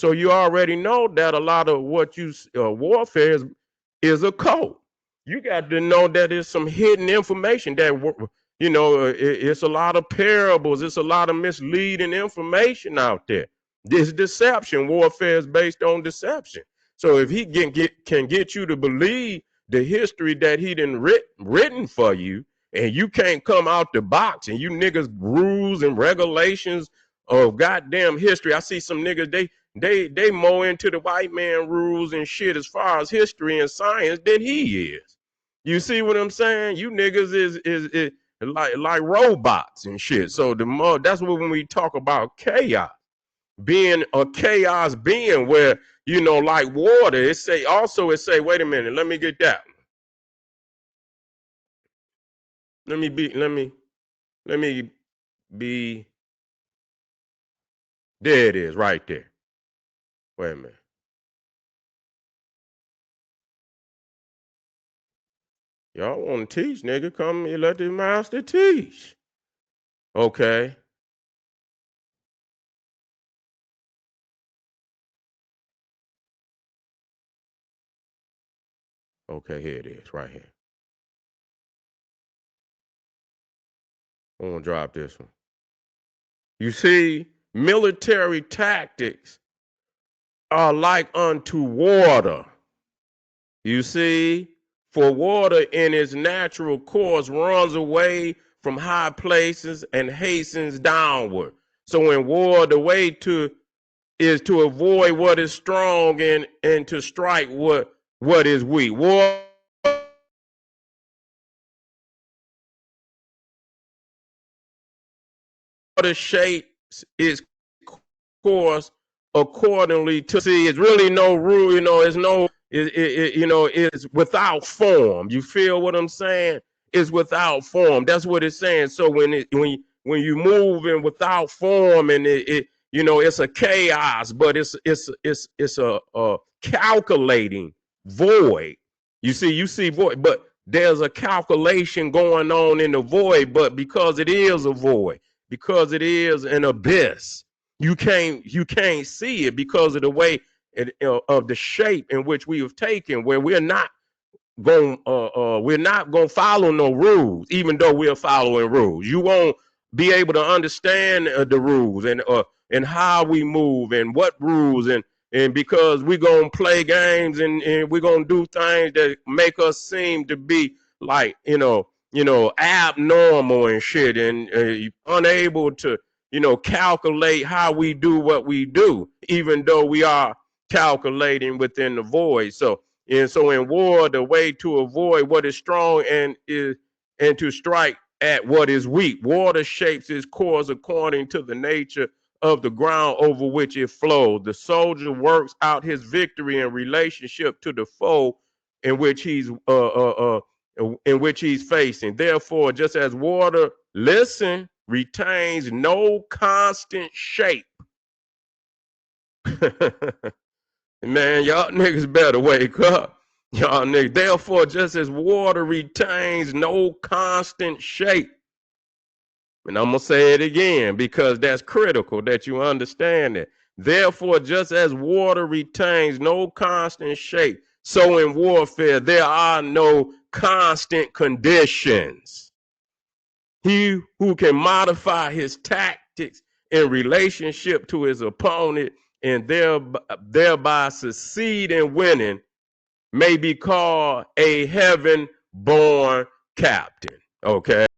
So you already know that a lot of what you warfare is a code. You got to know that there's some hidden information that it's a lot of parables. It's a lot of misleading information out there. This deception warfare is based on deception. So if he can get you to believe the history that he done written for you, and you can't come out the box, and you niggas rules and regulations of goddamn history. I see some niggas they more into the white man rules and shit as far as history and science than he is. You see what I'm saying? You niggas is like robots and shit. So that's what when we talk about chaos, being a chaos being where, like water, it say, wait a minute, let me get that. Let me be, there it is right there. Wait a minute. Y'all want to teach, nigga? Come and let the master teach. Okay. Okay, here it is, right here. I'm gonna drop this one. You see, military tactics are like unto water. You see, for water in its natural course runs away from high places and hastens downward. So in war, the way is to avoid what is strong and to strike what is weak. Water shapes its course accordingly to see. It's really no rule, it's no it's without form. You feel what I'm saying? It's without form. That's what it's saying. So when you move in without form, and it's a chaos, but it's a calculating void. You see void, but there's a calculation going on in the void. But because it is a void, because it is an abyss, you can't see it because of the way of the shape in which we have taken, where we're not going to follow no rules, even though we're following rules. You won't be able to understand the rules and how we move and what rules, and because we're going to play games, and we're going to do things that make us seem to be like abnormal and shit, and unable to calculate how we do what we do, even though we are calculating within the void. So in war, the way to avoid what is strong and to strike at what is weak. Water shapes its course according to the nature of the ground over which it flows. The soldier works out his victory in relationship to the foe in which he's facing. Therefore, just as water, retains no constant shape. Man, y'all niggas better wake up. Y'all niggas. Therefore, just as water retains no constant shape. And I'm going to say it again because that's critical that you understand it. Therefore, just as water retains no constant shape, so in warfare, there are no constant conditions. He who can modify his tactics in relationship to his opponent and thereby succeed in winning may be called a heaven-born captain. Okay.